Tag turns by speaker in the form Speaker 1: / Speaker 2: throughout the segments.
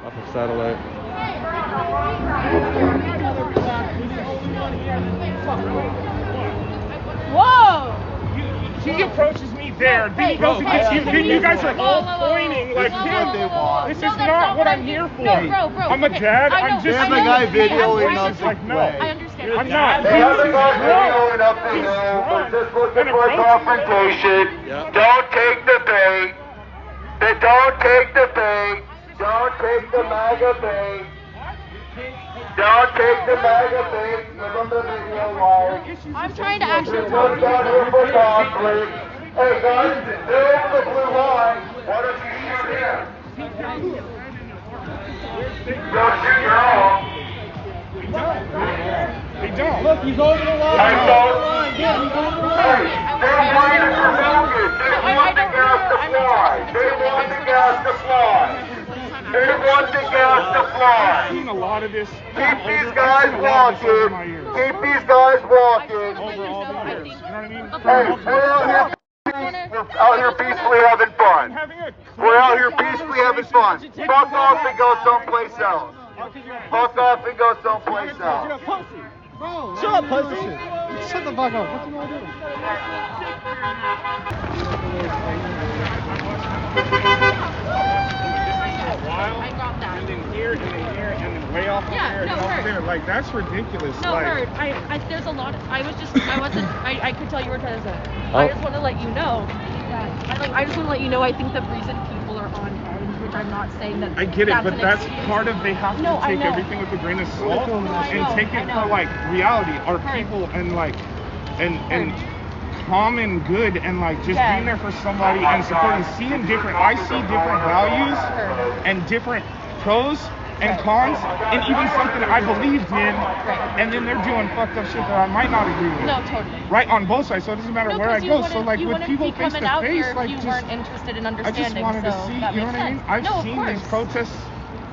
Speaker 1: off of Satellite.
Speaker 2: Whoa!
Speaker 3: He approaches me there, then he goes against you, then you guys are all pointing like him. This is not what I'm here for.
Speaker 2: Bro.
Speaker 3: I'm a dad, I'm just
Speaker 1: There's a guy videoing us
Speaker 3: like, no.
Speaker 2: I understand.
Speaker 3: I'm not.
Speaker 4: They have a guy videoing up the hill. They're just looking for a confrontation. Don't take the bait. Don't take the bait. Don't take the MAGA bait. Don't take the MAGA bait. Give them the video wire.
Speaker 2: I'm trying to actually
Speaker 4: We're
Speaker 2: talk
Speaker 4: down here for conflict. Hey guys, they're over the blue line. Why don't you shoot him? Don't shoot your own.
Speaker 3: They don't.
Speaker 1: Look, he's over the line.
Speaker 4: Hey, they wanted to focus. They want the gas to fly. They want the gas to fly. They want the gas to
Speaker 3: I've
Speaker 4: fly.
Speaker 3: seen a lot of this.
Speaker 4: Keep these guys walking. Keep these guys walking.
Speaker 3: Over all the years. You know what I mean?
Speaker 4: Hey, we're out here peacefully having fun. We're out here peacefully having fun. Fuck off and go someplace else. Fuck off and go someplace else.
Speaker 1: Bro, shut up, pussy. Shut the fuck up. What you want to do?
Speaker 2: I got that.
Speaker 3: And then here, and then here, and then way off there, and off there. Like, that's ridiculous.
Speaker 2: No,
Speaker 3: like,
Speaker 2: Bird. There's a lot. I could tell you were trying to say. I just want to let you know that. I just want to let you know. I think the reason people are on edge, which I'm not saying that.
Speaker 3: I get it, but that's
Speaker 2: excuse.
Speaker 3: part of they have to take everything with a grain of salt and take it for like reality. Our people and like and common good and like just being there for somebody and supporting, seeing different. I see different values and different pros and cons, and even something I believed in, and then they're doing fucked up shit that I might not agree with.
Speaker 2: No, totally.
Speaker 3: Right, on both sides, so it doesn't matter where I go. So like with people face to face, like
Speaker 2: you
Speaker 3: just
Speaker 2: weren't interested in
Speaker 3: I
Speaker 2: understanding.
Speaker 3: just wanted to see, you know what I mean? I've seen these protests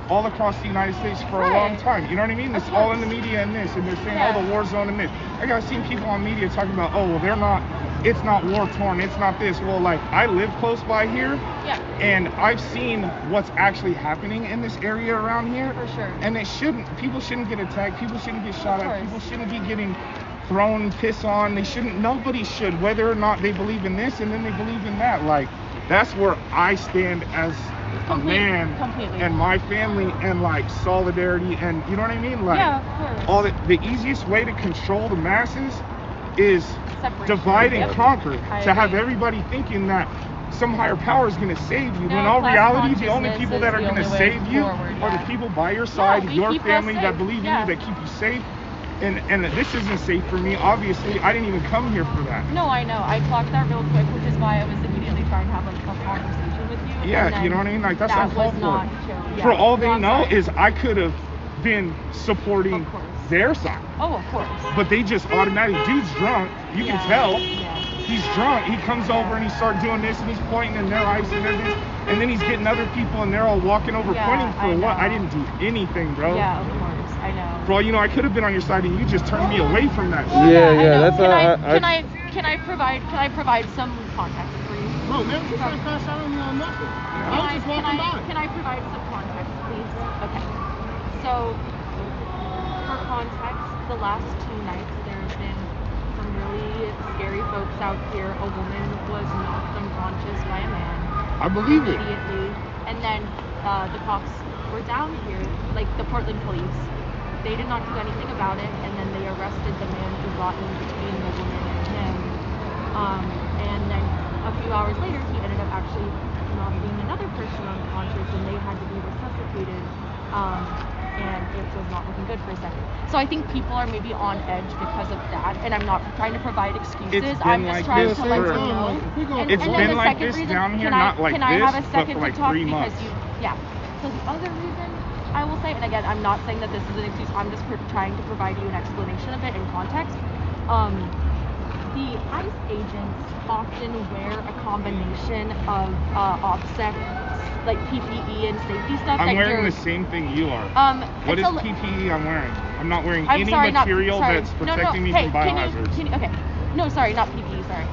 Speaker 3: all across the United States for a long time. You know what I mean? It's all in the media and this, and they're saying, oh, the war zone and this. I got seen people on media talking about, oh, well, they're not, it's not war torn, it's not this. Well, like, I live close by here, and I've seen what's actually happening in this area around here.
Speaker 2: For sure.
Speaker 3: And people shouldn't get attacked, people shouldn't get shot at, people shouldn't be getting thrown piss on. Nobody should, whether or not they believe in this and then they believe in that. Like, that's where I stand as a man and my family, and like solidarity, and you know what I mean? Like, all the easiest way to control the masses is divide and conquer, to have everybody thinking that some higher power is going to save you, when in all reality the only people that are going to save you are the people by your side, your family that believe in you, that keep you safe. And this isn't safe for me. Obviously, I didn't even come here for that.
Speaker 2: No, I know. I clocked that real quick, which is why I was immediately trying to have like a conversation with you.
Speaker 3: Yeah, you know what I mean? Like, that's uncalled for. For all they know is I could have been supporting their side.
Speaker 2: Oh, of course.
Speaker 3: But they just automatically, dude's drunk. You can tell. He's drunk. He comes over and he starts doing this, and he's pointing in their eyes and everything. And then he's getting other people, and they're all walking over pointing for what? I didn't do anything, bro.
Speaker 2: Yeah, of course. I know.
Speaker 3: For all you know, I could have been on your side, and you just turned me away from that.
Speaker 1: That's
Speaker 2: Can I provide some context for you?
Speaker 1: Bro, man, you trying to crash out on me on nothing. I was just walking by.
Speaker 2: Can I provide some context, please? Okay. So, for context, the last 2 nights there have been some really scary folks out here. A woman was knocked unconscious by a man.
Speaker 3: I believe it.
Speaker 2: Immediately. And then the cops were down here, like the Portland police. They did not do anything about it, and then they arrested the man who got in between the woman and him. And then a few hours later, he ended up actually knocking another person unconscious, and they had to be resuscitated. And it was not looking good for a second. So I think people are maybe on edge because of that, and I'm not trying to provide excuses. I'm just trying to let you know.
Speaker 3: It's been like this down here, not like this, but for like 3 months.
Speaker 2: So the other reason I will say, and again, I'm not saying that this is an excuse, I'm just trying to provide you an explanation of it in context. The ICE agents often wear a combination of OPSEC, like PPE and safety stuff.
Speaker 3: I'm wearing the same thing you are. What is PPE I'm wearing? I'm not wearing any material that's protecting me from biohazards.
Speaker 2: Okay. No, sorry, not PPE, sorry.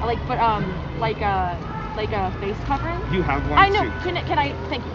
Speaker 2: Like a face covering.
Speaker 3: You have one
Speaker 2: I know.
Speaker 3: too.
Speaker 2: Can I thank you.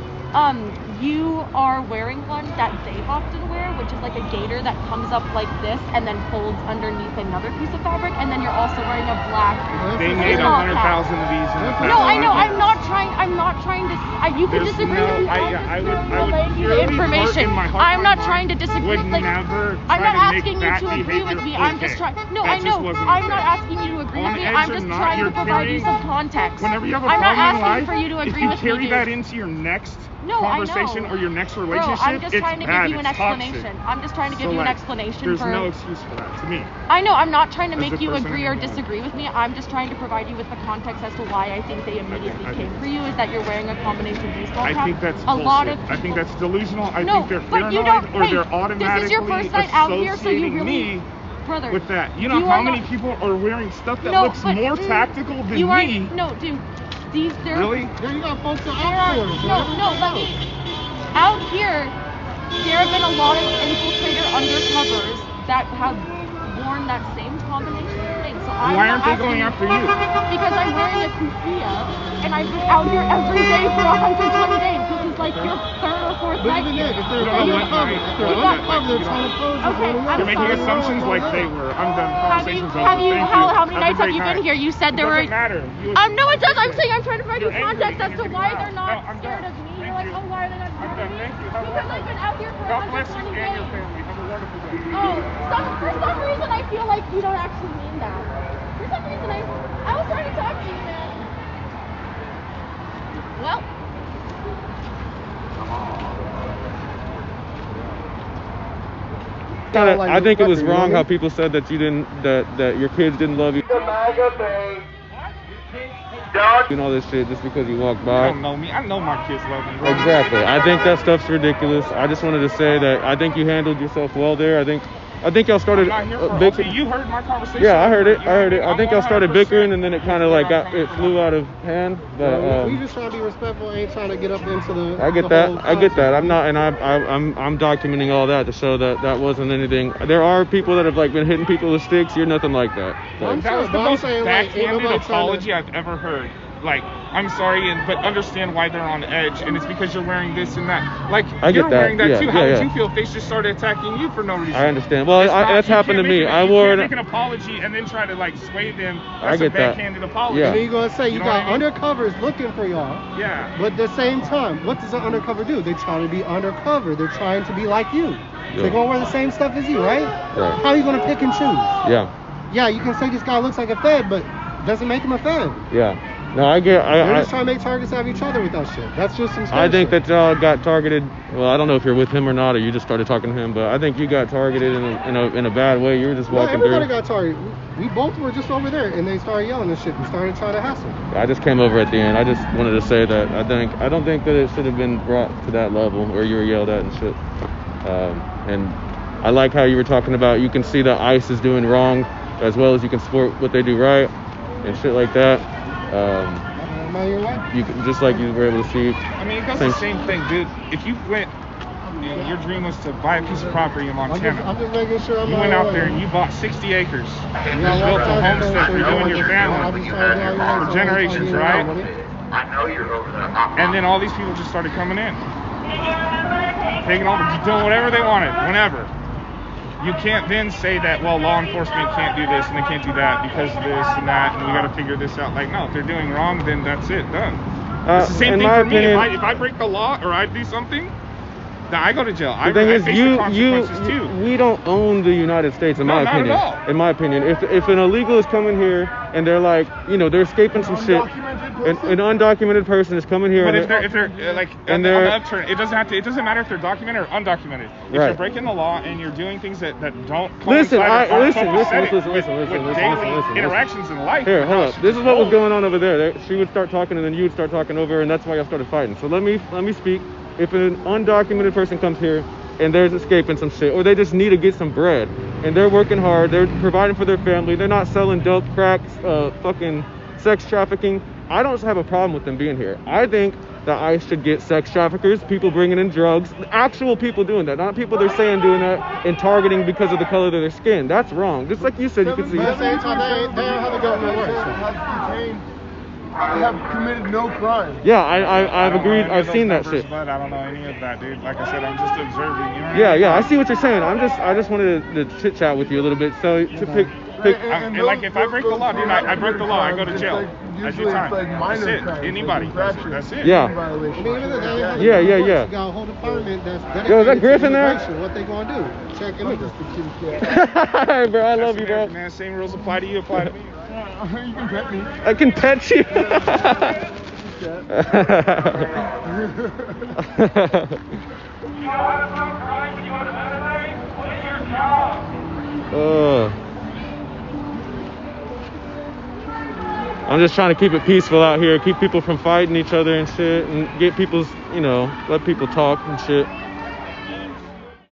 Speaker 2: you are wearing one that they often wear, which is like a gaiter that comes up like this and then folds underneath another piece of fabric, and then you're also wearing a black.
Speaker 3: They made 100,000 of these in the past.
Speaker 2: No, I know. I'm not trying to. You can disagree with me.
Speaker 3: I would
Speaker 2: relaying you the information. I'm not trying to disagree.
Speaker 3: Would
Speaker 2: Like,
Speaker 3: never
Speaker 2: I'm not
Speaker 3: try to
Speaker 2: asking
Speaker 3: make
Speaker 2: you to
Speaker 3: that
Speaker 2: agree with me.
Speaker 3: behavior
Speaker 2: I'm just
Speaker 3: okay.
Speaker 2: trying. No,
Speaker 3: That
Speaker 2: I know.
Speaker 3: just wasn't
Speaker 2: I'm not
Speaker 3: okay.
Speaker 2: asking you to agree
Speaker 3: On
Speaker 2: with me.
Speaker 3: edge
Speaker 2: I'm
Speaker 3: or
Speaker 2: just
Speaker 3: not,
Speaker 2: trying to
Speaker 3: you're
Speaker 2: provide you
Speaker 3: carrying-
Speaker 2: some context.
Speaker 3: Whenever you have a
Speaker 2: I'm not
Speaker 3: problem in
Speaker 2: asking
Speaker 3: life,
Speaker 2: for you to
Speaker 3: if
Speaker 2: agree
Speaker 3: you
Speaker 2: with me.
Speaker 3: carry that
Speaker 2: dude.
Speaker 3: into your next
Speaker 2: No,
Speaker 3: conversation
Speaker 2: I know.
Speaker 3: or your next
Speaker 2: Bro,
Speaker 3: relationship,
Speaker 2: I'm just
Speaker 3: it's
Speaker 2: trying to
Speaker 3: bad,
Speaker 2: give you an
Speaker 3: it's toxic.
Speaker 2: explanation. I'm just trying to give
Speaker 3: So,
Speaker 2: you an
Speaker 3: like,
Speaker 2: explanation
Speaker 3: there's
Speaker 2: for.
Speaker 3: no excuse for that to me.
Speaker 2: I know. I'm not trying to
Speaker 3: As
Speaker 2: make
Speaker 3: the
Speaker 2: you
Speaker 3: person
Speaker 2: agree or
Speaker 3: in the
Speaker 2: disagree with me. I'm just trying to provide you with the context as to why I think they immediately
Speaker 3: I
Speaker 2: came
Speaker 3: think-
Speaker 2: for you. Is that you're wearing a combination baseball cap?
Speaker 3: I think that's
Speaker 2: a lot of
Speaker 3: bullshit. I think that's delusional. I
Speaker 2: No,
Speaker 3: think they're
Speaker 2: but you
Speaker 3: paranoid,
Speaker 2: don't.
Speaker 3: or
Speaker 2: Wait,
Speaker 3: they're
Speaker 2: this
Speaker 3: automatically
Speaker 2: is your first night out here, so you
Speaker 3: associating
Speaker 2: really,
Speaker 3: me
Speaker 2: brother.
Speaker 3: with that. You know
Speaker 2: you
Speaker 3: how
Speaker 2: are
Speaker 3: many
Speaker 2: not-
Speaker 3: people are wearing stuff that
Speaker 2: No,
Speaker 3: looks
Speaker 2: but,
Speaker 3: more tactical than
Speaker 2: you are,
Speaker 3: me?
Speaker 2: No, dude. There.
Speaker 3: Really?
Speaker 1: There you got folks out
Speaker 2: There are
Speaker 1: there.
Speaker 2: no. Let me. Out here, there have been a lot of infiltrator undercovers that have worn that same combination thing. So I'm
Speaker 3: Why
Speaker 2: not
Speaker 3: aren't they
Speaker 2: asking
Speaker 3: going
Speaker 2: you-
Speaker 3: after you?
Speaker 2: Because I'm wearing a kufiya and I've been out here every day for 120 days. This is like your third or fourth
Speaker 1: But
Speaker 2: night
Speaker 1: even
Speaker 2: here.
Speaker 1: then, if
Speaker 3: You
Speaker 1: they're
Speaker 3: don't know what
Speaker 1: undercover,
Speaker 3: night-
Speaker 1: if they're
Speaker 2: You got-
Speaker 1: undercover, they're
Speaker 3: you
Speaker 1: trying to pose as
Speaker 2: Okay,
Speaker 1: one of
Speaker 2: I'm
Speaker 3: You're making
Speaker 2: sorry.
Speaker 3: assumptions like they were. I'm done.
Speaker 2: Have you,
Speaker 3: Conversation's over.
Speaker 2: have you,
Speaker 3: Thank
Speaker 2: how
Speaker 3: you.
Speaker 2: many
Speaker 3: Have a
Speaker 2: nights have
Speaker 3: great
Speaker 2: you been
Speaker 3: night.
Speaker 2: here? You said there were.
Speaker 3: Doesn't matter.
Speaker 2: No, it does. I'm saying I'm trying to provide you
Speaker 3: You're angry
Speaker 2: context
Speaker 3: and
Speaker 2: as to
Speaker 3: you're
Speaker 2: why
Speaker 3: getting
Speaker 2: they're
Speaker 3: loud.
Speaker 2: not
Speaker 3: No, I'm
Speaker 2: scared
Speaker 3: done.
Speaker 2: of me.
Speaker 3: Thank
Speaker 2: You're like,
Speaker 3: you.
Speaker 2: oh, why are they not
Speaker 3: I'm
Speaker 2: scared
Speaker 3: done.
Speaker 2: of me?
Speaker 3: Thank you. Have a
Speaker 2: Because I've been out here for
Speaker 3: God bless you
Speaker 2: 120
Speaker 3: and your
Speaker 2: days.
Speaker 3: family. Have a wonderful day.
Speaker 2: Oh, for some reason I feel like you don't actually mean that. For some reason I was trying to talk to you, man. Well.
Speaker 5: I think it was wrong how people said that you didn't, that your kids didn't love you
Speaker 4: The MAGA base.
Speaker 5: and all this shit just because you walked
Speaker 3: You
Speaker 5: by.
Speaker 3: don't know me. I know my kids love me. Bro.
Speaker 5: Exactly. I think that stuff's ridiculous. I just wanted to say that I think you handled yourself well there. I think y'all started
Speaker 3: I'm not here for
Speaker 5: bickering.
Speaker 3: okay, you heard my conversation.
Speaker 5: Yeah, I heard it.
Speaker 3: You
Speaker 5: I heard it.
Speaker 3: know,
Speaker 5: I think
Speaker 3: I'm
Speaker 5: y'all started
Speaker 3: 100%
Speaker 5: bickering and then it kind of like it flew out of hand. But
Speaker 1: we just trying to be respectful. Ain't trying to get up into the.
Speaker 5: I get
Speaker 1: the
Speaker 5: that.
Speaker 1: whole
Speaker 5: I get that.
Speaker 1: concept.
Speaker 5: I'm not, and I'm documenting all that to show that that wasn't anything. There are people that have like been hitting people with sticks. You're nothing like that.
Speaker 1: I'm
Speaker 3: That was the
Speaker 1: but I'm
Speaker 3: most
Speaker 1: saying, like, ain't
Speaker 3: backhanded
Speaker 1: nobody trying
Speaker 3: apology I've ever heard. Like, I'm sorry, but understand why they're on edge, and it's because you're wearing this and that. Like,
Speaker 5: I get
Speaker 3: you're
Speaker 5: that.
Speaker 3: wearing that
Speaker 5: Yeah,
Speaker 3: too.
Speaker 5: yeah,
Speaker 3: How would
Speaker 5: yeah.
Speaker 3: you feel if they just started attacking you for no reason?
Speaker 5: I understand. Well,
Speaker 3: It's not-
Speaker 5: that's
Speaker 3: you
Speaker 5: happened to
Speaker 3: can't
Speaker 5: me.
Speaker 3: make
Speaker 5: I
Speaker 3: you
Speaker 5: wore
Speaker 3: can't
Speaker 5: it.
Speaker 3: make an apology and then try to like sway them.
Speaker 5: I
Speaker 3: That's
Speaker 5: get
Speaker 3: a
Speaker 5: that.
Speaker 3: backhanded apology.
Speaker 5: Yeah.
Speaker 1: And then you're gonna say you,
Speaker 3: You know
Speaker 1: got
Speaker 3: what I mean?
Speaker 1: undercovers looking for y'all.
Speaker 3: Yeah.
Speaker 1: But at the same time, what does an undercover do? They're trying to be undercover. They're trying to be like you.
Speaker 5: Yeah.
Speaker 1: They're gonna wear the same stuff as you, right?
Speaker 5: Right.
Speaker 1: How are you gonna pick and choose?
Speaker 5: Yeah.
Speaker 1: Yeah, you can say this guy looks like a Fed, but doesn't make him a Fed.
Speaker 5: Yeah. No, I get.
Speaker 1: They're just trying to make targets out of each other with that shit. That's just some
Speaker 5: I think
Speaker 1: shit.
Speaker 5: that y'all got targeted. Well, I don't know if you're with him or not, or you just started talking to him, but I think you got targeted in a bad way. You were just
Speaker 1: No,
Speaker 5: walking
Speaker 1: everybody
Speaker 5: through.
Speaker 1: got targeted. We both were just over there, and they started yelling and shit and started trying to hassle.
Speaker 5: I just came over at the end. I just wanted to say that I don't think that it should have been brought to that level where you were yelled at and shit. And I like how you were talking about you can see that ICE is doing wrong as well as you can support what they do right and shit like that.
Speaker 1: Am I your way?
Speaker 5: You can, just like you were able to see.
Speaker 3: I mean, it goes
Speaker 5: Thanks.
Speaker 3: the same thing, dude. If you went, your dream was to buy a piece of property in Montana.
Speaker 1: I'm just making sure I'm
Speaker 3: You
Speaker 1: not
Speaker 3: went
Speaker 1: your
Speaker 3: out
Speaker 1: way.
Speaker 3: there and you bought 60 acres. You
Speaker 1: Yeah,
Speaker 3: built a
Speaker 1: I'm
Speaker 3: homestead for you and your family.
Speaker 1: I'm just trying to get all your
Speaker 3: For generations, right?
Speaker 4: I know you're over there.
Speaker 3: And then all these people just started coming in. Taking over, doing whatever they wanted, whenever. You can't then say that, well, law enforcement can't do this and they can't do that because of this and that, and we got to figure this out. Like, no, if they're doing wrong, then that's it, done. It's the same
Speaker 5: in
Speaker 3: thing
Speaker 5: my
Speaker 3: for me.
Speaker 5: opinion-
Speaker 3: If I break the law or I do something, then I go to jail. I
Speaker 5: The thing is,
Speaker 3: face the consequences too.
Speaker 5: we don't own the United States, in
Speaker 3: No,
Speaker 5: my
Speaker 3: not at
Speaker 5: opinion.
Speaker 3: all.
Speaker 5: In my opinion, if an illegal is coming here and they're like, they're escaping some shit, an undocumented person is coming here.
Speaker 3: But
Speaker 5: and
Speaker 3: if they're like
Speaker 5: and
Speaker 3: on
Speaker 5: they're-
Speaker 3: the upturn, it doesn't matter if they're documented or undocumented. If
Speaker 5: Right.
Speaker 3: you're breaking the law and you're doing things that don't
Speaker 5: Listen,
Speaker 3: coincide or aren't
Speaker 5: listen,
Speaker 3: copacetic
Speaker 5: listen,
Speaker 3: with daily interactions in life.
Speaker 5: Here, hold
Speaker 3: no,
Speaker 5: up. This is what was going on over there. She would start talking, and then you would start talking over her, and that's why y'all started fighting. So let me speak. If an undocumented person comes here and they're escaping some shit, or they just need to get some bread, and they're working hard, they're providing for their family, they're not selling dope, crack, fucking sex trafficking, I don't have a problem with them being here. I think that ICE should get sex traffickers, people bringing in drugs, actual people doing that, not people they're saying doing that and targeting because of the color of their skin. That's wrong. Just like you said, you could see.
Speaker 1: But at the same time, they ain't how the government works.
Speaker 6: have committed no crime.
Speaker 5: Yeah, I've agreed. I've seen that shit.
Speaker 3: But I don't know any of that, dude. Like I said, I'm just observing. You know what
Speaker 5: Yeah,
Speaker 3: I mean?
Speaker 5: yeah, I see what you're saying. I just wanted to chit chat with you a little bit. So to pick.
Speaker 3: And like if I break the law, dude, I break the law. I go to jail. That's your time. That's it. Anybody. That's it.
Speaker 5: Yeah. Yeah.
Speaker 1: You got a whole department that's dedicated
Speaker 5: Yo, is that Griff in there?
Speaker 1: immigration. What they gonna do? Check him out.
Speaker 5: Hey, bro, I love you, bro.
Speaker 3: Man, same rules apply to you. Apply to me.
Speaker 6: You can pet me.
Speaker 5: I can pet you. I'm just trying to keep it peaceful out here, keep people from fighting each other and shit, and get people's, let people talk and shit.